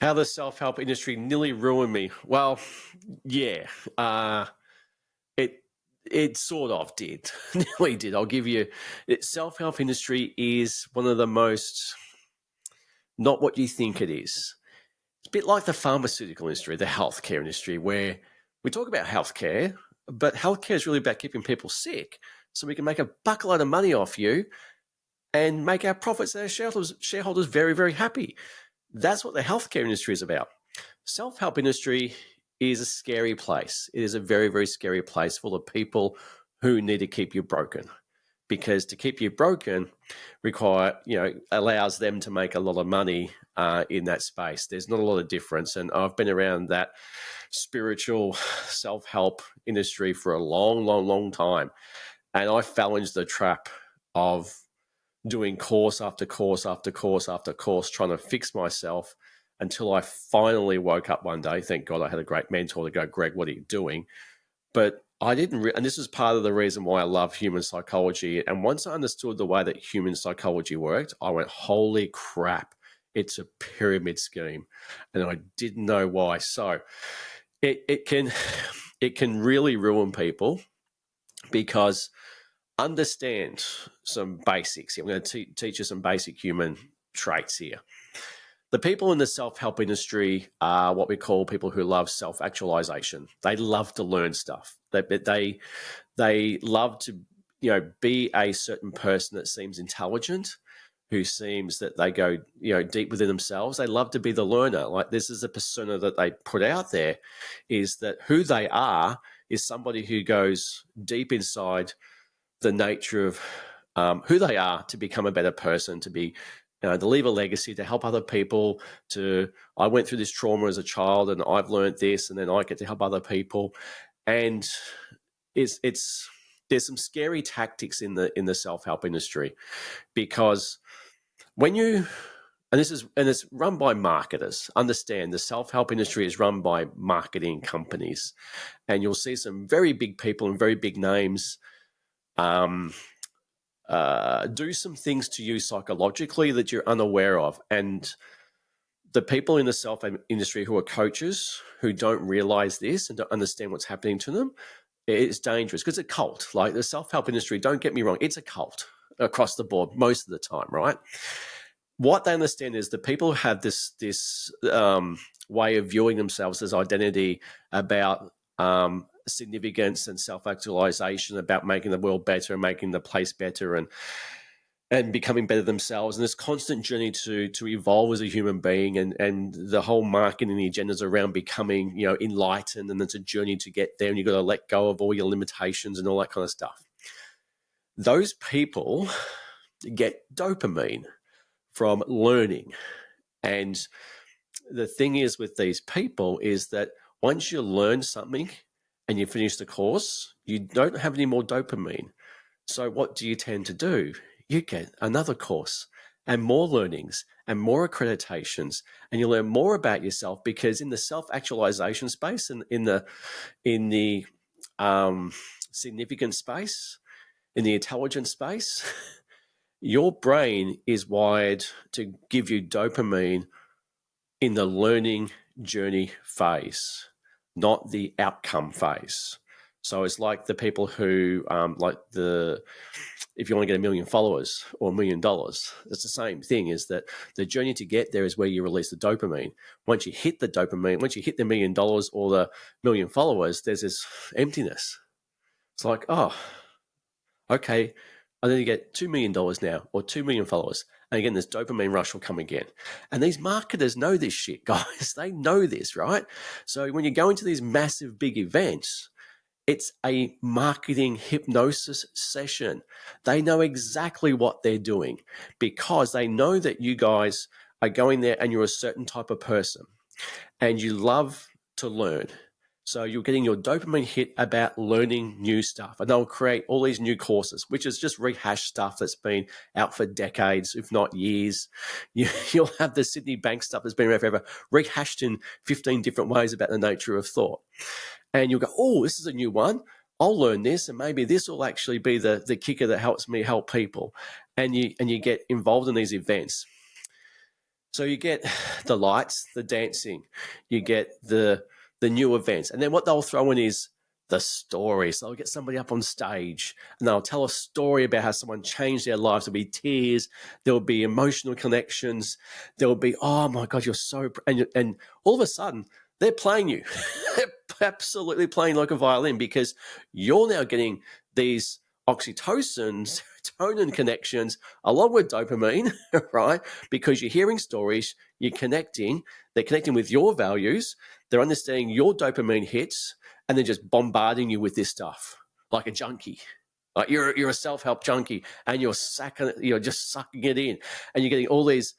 How the self-help industry nearly ruined me. Well, yeah, it it sort of did, nearly did. I'll give you. Self-help industry is one of the most not what you think it is. It's a bit like the pharmaceutical industry, the healthcare industry, where we talk about healthcare, but healthcare is really about keeping people sick, so we can make a buckload of money off you and make our profits and our shareholders very, very happy. That's what the healthcare industry is about. Self-help industry is a scary place. It is a very, very scary place full of people who need to keep you broken. Because to keep you broken allows them to make a lot of money in that space. There's not a lot of difference. And I've been around that spiritual self-help industry for a long, long, long time. And I fell into the trap of doing course after course after course after course, trying to fix myself until I finally woke up one day. Thank God I had a great mentor to go, Greg, what are you doing? But I didn't, and this is part of the reason why I love human psychology. And once I understood the way that human psychology worked, I went, holy crap, it's a pyramid scheme. And I didn't know why. So it can really ruin people because understand some basics. I'm going to teach you some basic human traits here. The people in the self-help industry are what we call people who love self-actualization. They love to learn stuff. They love to be a certain person that seems intelligent, who seems that they go deep within themselves. They love to be the learner. Like, this is a persona that they put out there, is that who they are is somebody who goes deep inside the nature of who they are to become a better person, to be to leave a legacy, to help other people. I went through this trauma as a child, and I've learned this, and then I get to help other people. And there's some scary tactics in the self-help industry, because when you and it's run by marketers. Understand, the self-help industry is run by marketing companies, and you'll see some very big people and very big names do some things to you psychologically that you're unaware of. And the people in the self-help industry who are coaches who don't realize this and don't understand what's happening to them, it's dangerous because it's a cult. Like, the self-help industry, don't get me wrong, it's a cult across the board most of the time, right? What they understand is the people who have this way of viewing themselves as identity about significance and self-actualization, about making the world better and making the place better and becoming better themselves, and this constant journey to evolve as a human being, and the whole marketing and the agendas around becoming enlightened, and it's a journey to get there, and you've got to let go of all your limitations and all that kind of stuff. Those people get dopamine from learning. And the thing is with these people is that once you learn something and you finish the course, you don't have any more dopamine. So what do you tend to do? You get another course and more learnings and more accreditations, and you learn more about yourself, because in the self-actualization space and in the significant space, in the intelligent space, your brain is wired to give you dopamine in the learning journey phase, not the outcome phase. So it's like the people who, if you want to get 1 million followers or $1 million, it's the same thing, is that the journey to get there is where you release the dopamine. Once you hit the dopamine, once you hit the $1 million or the 1 million followers, there's this emptiness. It's like, oh, okay, I need to get $2 million now, or 2 million followers. And again, this dopamine rush will come again. And these marketers know this shit, guys. They know this, right? So when you go into these massive big events, it's a marketing hypnosis session. They know exactly what they're doing, because they know that you guys are going there and you're a certain type of person and you love to learn. So you're getting your dopamine hit about learning new stuff, and they'll create all these new courses, which is just rehashed stuff that's been out for decades, if not years. You'll have the Sydney Bank stuff that's been around forever, rehashed in 15 different ways about the nature of thought. And you'll go, oh, this is a new one. I'll learn this, and maybe this will actually be the kicker that helps me help people. And you get involved in these events. So you get the lights, the dancing, you get the new events, and then what they'll throw in is the story. So they'll get somebody up on stage and they'll tell a story about how someone changed their lives. There'll be tears, there'll be emotional connections, there'll be, oh my God, you're so, and all of a sudden they're playing you. They're absolutely playing like a violin because you're now getting these oxytocin, serotonin connections along with dopamine, right? Because you're hearing stories, you're connecting, they're connecting with your values, they're understanding your dopamine hits, and they're just bombarding you with this stuff like a junkie. Like you're a self-help junkie and you're just sucking it in, and you're getting all these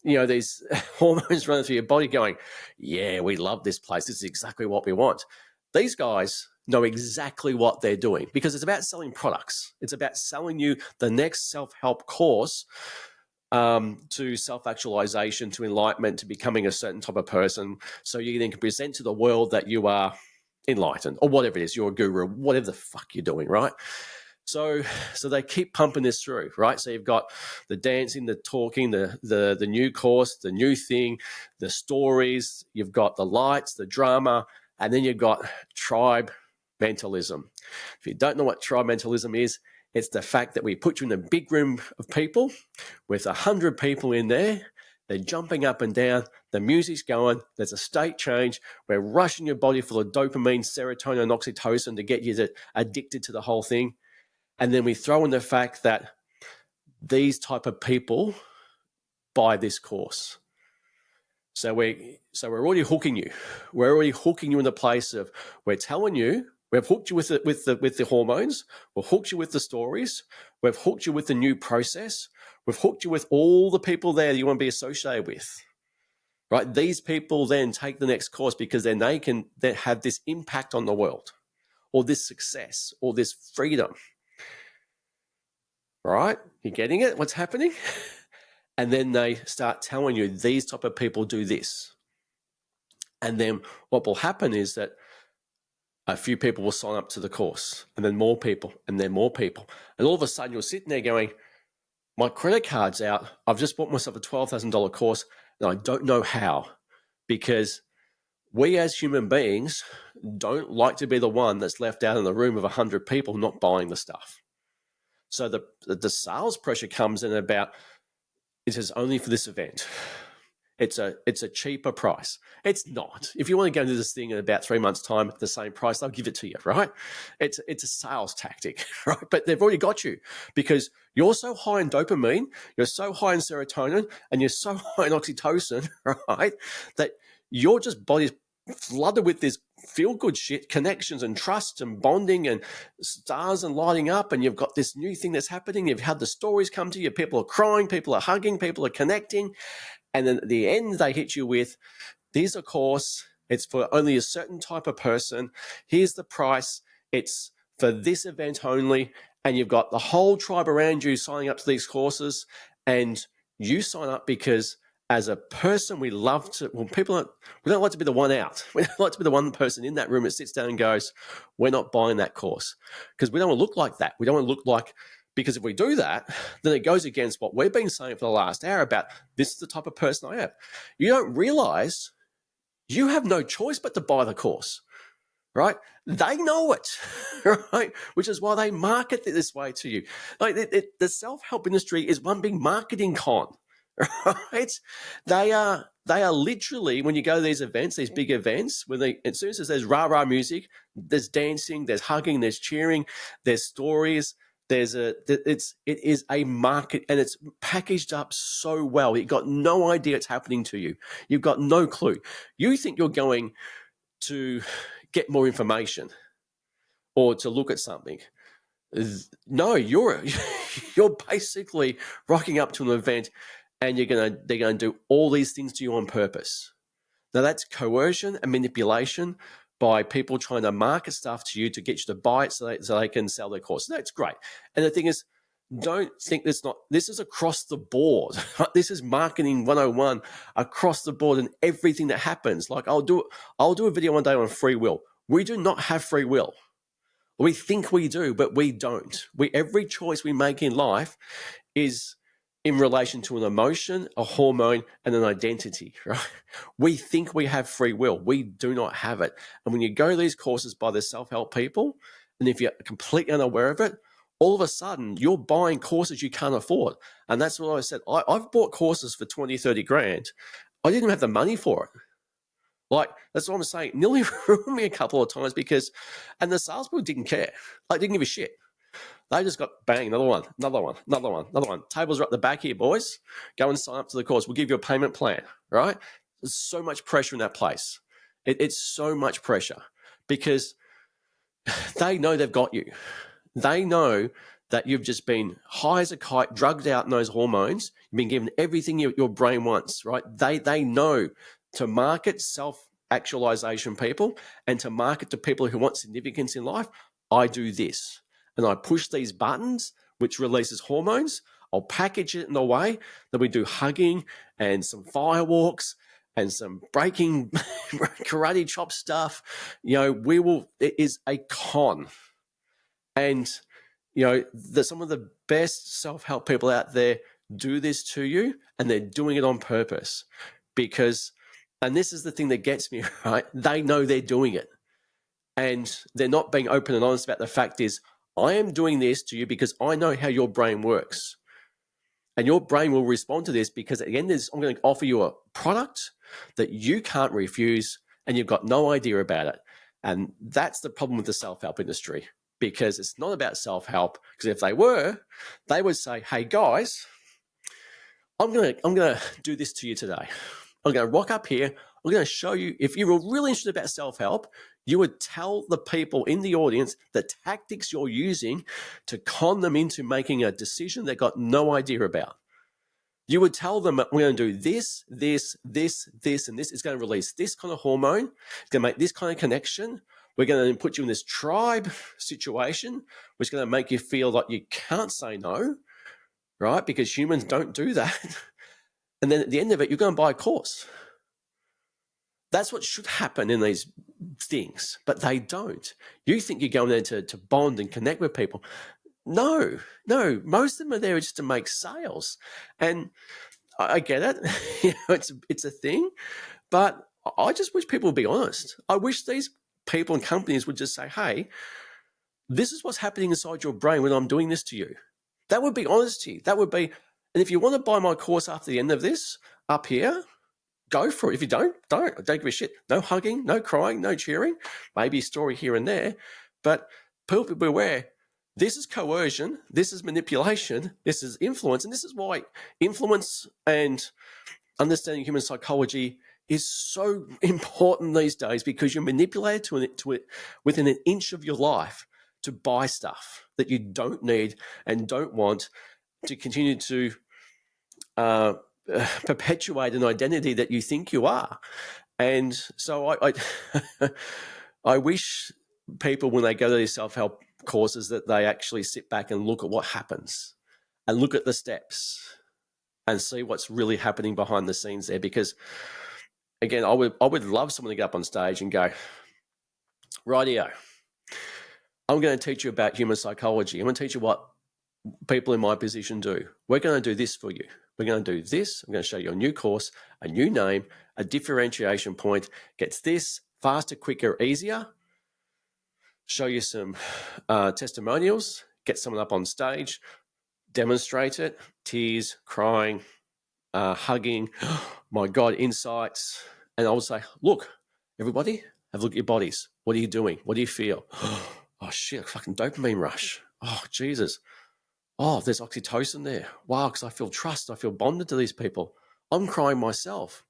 these hormones running through your body going, yeah, we love this place. This is exactly what we want. These guys know exactly what they're doing because it's about selling products. It's about selling you the next self-help course to self-actualization, to enlightenment, to becoming a certain type of person. So you then can present to the world that you are enlightened or whatever it is, you're a guru, whatever the fuck you're doing, right? So they keep pumping this through, right? So you've got the dancing, the talking, the new course, the new thing, the stories, you've got the lights, the drama, and then you've got tribe mentalism. If you don't know what tribe mentalism is, it's the fact that we put you in a big room of people with 100 people in there. They're jumping up and down. The music's going. There's a state change. We're rushing your body full of dopamine, serotonin, and oxytocin to get you addicted to the whole thing. And then we throw in the fact that these type of people buy this course. So we're already hooking you. We're already hooking you in the place of we're telling you we've hooked you with the hormones. We've hooked you with the stories. We've hooked you with the new process. We've hooked you with all the people there that you want to be associated with. Right? These people then take the next course because then they can then have this impact on the world, or this success, or this freedom. Right? You're getting it? What's happening? And then they start telling you these type of people do this. And then what will happen is that a few people will sign up to the course, and then more people, and then more people. And all of a sudden you're sitting there going, my credit card's out. I've just bought myself a $12,000 course and I don't know how, because we as human beings don't like to be the one that's left out in the room of 100 people not buying the stuff. So the sales pressure comes in about, it is only for this event. It's a cheaper price. It's not. If you want to go into this thing in about 3 months' time at the same price, they'll give it to you, right? It's a sales tactic, right? But they've already got you because you're so high in dopamine, you're so high in serotonin, and you're so high in oxytocin, right? That your just body's flooded with this feel-good shit, connections and trust and bonding and stars and lighting up, and you've got this new thing that's happening. You've had the stories come to you. People are crying, people are hugging, people are connecting. And then at the end, they hit you with, here's a course. It's for only a certain type of person. Here's the price. It's for this event only. And you've got the whole tribe around you signing up to these courses. And you sign up because as a person, we love to, we don't like to be the one out. We don't like to be the one person in that room that sits down and goes, we're not buying that course. Because we don't want to look like that. We don't want to look like, because if we do that, then it goes against what we've been saying for the last hour about this is the type of person I am. You don't realize you have no choice but to buy the course, right? They know it, right? Which is why they market it this way to you. Like the self-help industry is one big marketing con, right? They are literally, when you go to these events, these big events, as soon as there's rah-rah music, there's dancing, there's hugging, there's cheering, there's stories. It is a market, and it's packaged up so well. You've got no idea it's happening to you. You've got no clue. You think you're going to get more information or to look at something. No, you're basically rocking up to an event, and they're gonna do all these things to you on purpose. Now that's coercion and manipulation by people trying to market stuff to you to get you to buy it so they can sell their course. That's great. And the thing is, don't think this is across the board. This is marketing 101 across the board and everything that happens. Like I'll do a video one day on free will. We do not have free will. We think we do, but we don't. Every choice we make in life is in relation to an emotion, a hormone, and an identity, right? We think we have free will. We do not have it. And when you go to these courses by the self-help people, and if you're completely unaware of it, all of a sudden you're buying courses you can't afford. And that's what I said. I've bought courses for 20, 30 grand. I didn't have the money for it. Like, that's what I'm saying. Nearly ruined me a couple of times because, and the salespeople didn't care. Like, didn't give a shit. They just got bang, another one. Tables are up the back here, boys. Go and sign up to the course. We'll give you a payment plan, right? There's so much pressure in that place. It's so much pressure because they know they've got you. They know that you've just been high as a kite, drugged out in those hormones. You've been given everything your brain wants, right? They know to market self-actualization people and to market to people who want significance in life. I do this. And I push these buttons, which releases hormones. I'll package it in a way that we do hugging and some firewalks and some breaking karate chop stuff. It is a con. And, some of the best self-help people out there do this to you, and they're doing it on purpose because, and this is the thing that gets me, right? They know they're doing it. And they're not being open and honest about the fact is, I am doing this to you because I know how your brain works. And your brain will respond to this because at the end of this, I'm going to offer you a product that you can't refuse and you've got no idea about it. And that's the problem with the self-help industry because it's not about self-help. Because if they were, they would say, hey guys, I'm going to do this to you today. I'm going to rock up here. I'm going to show you, if you were really interested about self-help, you would tell the people in the audience the tactics you're using to con them into making a decision they got no idea about. You would tell them, we're going to do this, this, this, this, and this. It's going to release this kind of hormone. It's going to make this kind of connection. We're going to put you in this tribe situation, which is going to make you feel like you can't say no, right? Because humans don't do that. And then at the end of it, you're going to buy a course. That's what should happen in these things, but they don't. You think you're going there to bond and connect with people. No, most of them are there just to make sales. And I get it. It's a thing, but I just wish people would be honest. I wish these people and companies would just say, hey, this is what's happening inside your brain when I'm doing this to you. That would be honesty. That would be, and if you want to buy my course after the end of this up here, go for it. If you don't give a shit. No hugging, no crying, no cheering. Maybe a story here and there. But people beware. This is coercion. This is manipulation. This is influence. And this is why influence and understanding human psychology is so important these days because you're manipulated to it within an inch of your life to buy stuff that you don't need and don't want to continue to perpetuate an identity that you think you are. And so I wish people, when they go to these self-help courses, that they actually sit back and look at what happens and look at the steps and see what's really happening behind the scenes there. Because again, I would love someone to get up on stage and go, rightio, I'm going to teach you about human psychology. I'm going to teach you what people in my position do. We're going to do this for you. We're going to do this. I'm going to show you a new course, a new name, a differentiation point. Gets this faster, quicker, easier. Show you some testimonials. Get someone up on stage. Demonstrate it. Tears, crying, hugging. My God, insights. And I would say, look, everybody, have a look at your bodies. What are you doing? What do you feel? Oh, shit, fucking dopamine rush. Oh, Jesus. Oh, there's oxytocin there. Wow, because I feel trust. I feel bonded to these people. I'm crying myself.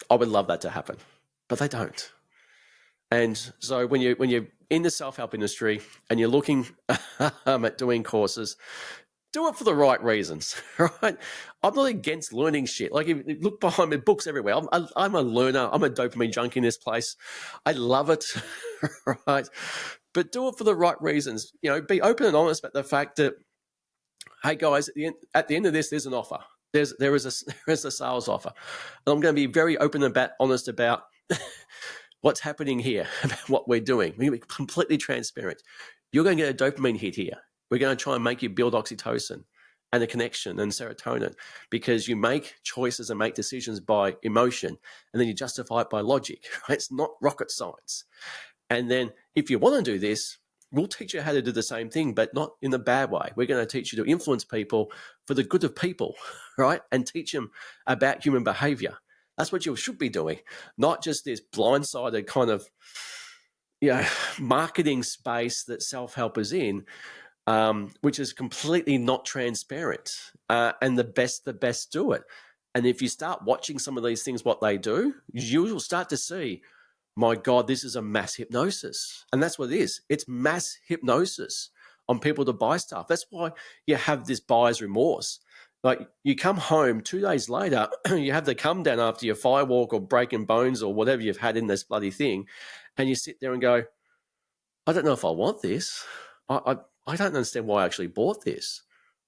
I would love that to happen, but they don't. And so when you're in the self-help industry and you're looking at doing courses, do it for the right reasons, right? I'm not against learning shit. Like, if you look behind me, books everywhere. I'm a learner. I'm a dopamine junkie in this place. I love it, right? But do it for the right reasons. Be open and honest about the fact that, hey guys, at the end of this, there's an offer. There is a sales offer, and I'm going to be very open and honest about what's happening here, about what we're doing. We're going to be completely transparent. You're going to get a dopamine hit here. We're going to try and make you build oxytocin and a connection and serotonin, because you make choices and make decisions by emotion, and then you justify it by logic. Right? It's not rocket science. And then if you want to do this, we'll teach you how to do the same thing, but not in a bad way. We're going to teach you to influence people for the good of people, right? And teach them about human behavior. That's what you should be doing, not just this blindsided kind of, marketing space that self-help is in, which is completely not transparent. And the best do it. And if you start watching some of these things, what they do, you will start to see, my God, this is a mass hypnosis. And that's what it is. It's mass hypnosis on people to buy stuff. That's why you have this buyer's remorse. Like, you come home 2 days later, you have the come down after your firewalk or breaking bones or whatever you've had in this bloody thing, and you sit there and go, I don't know if I want this. I don't understand why I actually bought this.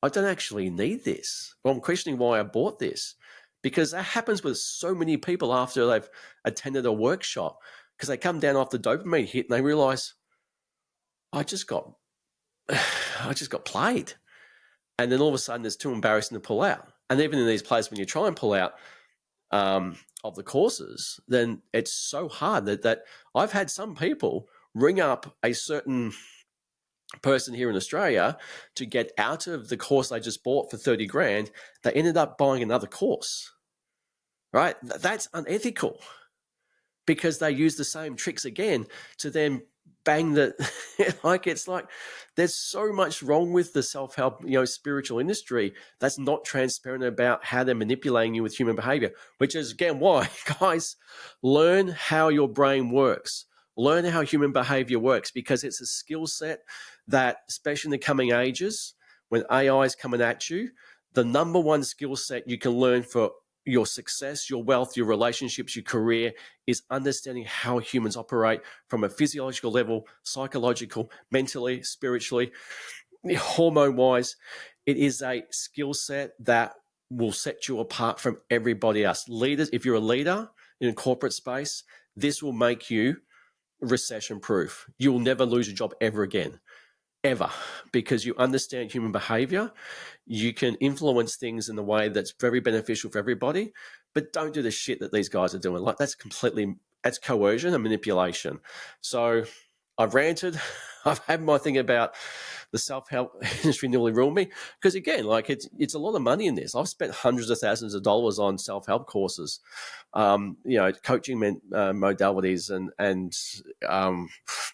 I don't actually need this. Well, I'm questioning why I bought this, because that happens with so many people after they've attended a workshop, because they come down off the dopamine hit and they realize, I just got played. And then all of a sudden it's too embarrassing to pull out. And even in these places, when you try and pull out of the courses, then it's so hard that I've had some people ring up a certain person here in Australia to get out of the course they just bought for 30 grand. They ended up buying another course, right? That's unethical, because they use the same tricks again to then bang the it's like there's so much wrong with the self-help, spiritual industry that's not transparent about how they're manipulating you with human behavior, which is, again, why, guys, learn how your brain works. Learn how human behavior works, because it's a skill set that, especially in the coming ages, when AI is coming at you, the number one skill set you can learn for your success, your wealth, your relationships, your career, is understanding how humans operate from a physiological level, psychological, mentally, spiritually, hormone-wise. It is a skill set that will set you apart from everybody else. Leaders, if you're a leader in a corporate space, this will make you recession-proof. You will never lose your job ever again. Ever, because you understand human behavior. You can influence things in a way that's very beneficial for everybody, but don't do the shit that these guys are doing. Like, that's coercion and manipulation. So I've ranted. I've had my thing about the self-help industry nearly ruined me, because, again, like, it's a lot of money in this. I've spent hundreds of thousands of dollars on self-help courses, coaching modalities, and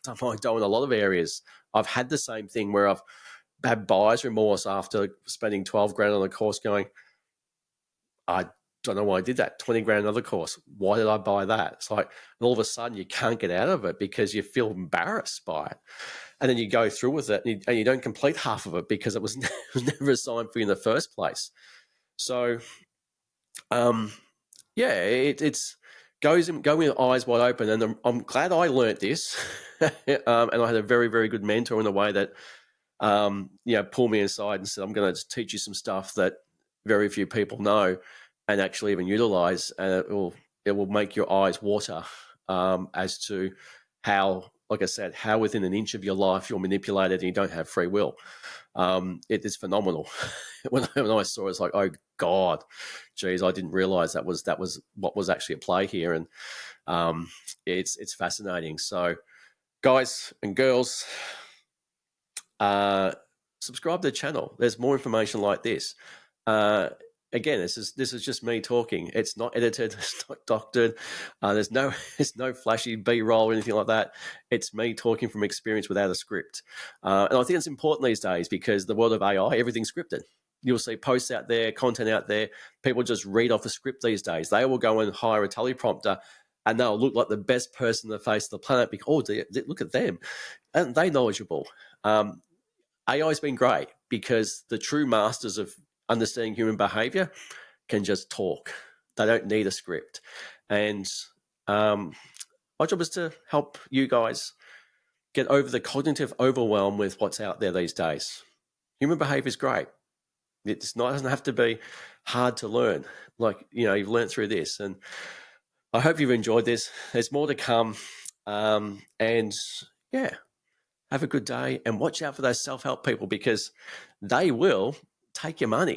done my dough in a lot of areas. I've had the same thing where I've had buyer's remorse after spending 12 grand on a course, going, I don't know why I did that. 20 grand another course. Why did I buy that? It's like, and all of a sudden you can't get out of it because you feel embarrassed by it. And then you go through with it and you don't complete half of it because it was never assigned for you in the first place. So, it's go with eyes wide open. And I'm glad I learnt this. And I had a very, very good mentor in a way that, pulled me aside and said, I'm going to teach you some stuff that very few people know and actually even utilize. And it will make your eyes water as to how, like I said, how within an inch of your life you're manipulated and you don't have free will. It is phenomenal. when I saw it, it's like, oh God, geez, I didn't realize that was what was actually at play here. And it's fascinating. So, guys and girls, subscribe to the channel. There's more information like this. Again, this is just me talking. It's not edited. It's not doctored. There's no flashy B-roll or anything like that. It's me talking from experience without a script. And I think it's important these days because the world of AI, everything's scripted. You'll see posts out there, content out there. People just read off a script these days. They will go and hire a teleprompter and they'll look like the best person on the face of the planet because, look at them. And they're knowledgeable. AI's been great because the true masters of understanding human behavior can just talk. They don't need a script. And my job is to help you guys get over the cognitive overwhelm with what's out there these days. Human behavior is great. It doesn't have to be hard to learn. Like, you've learned through this. And I hope you've enjoyed this. There's more to come. And yeah, Have a good day and watch out for those self help people because they will take your money.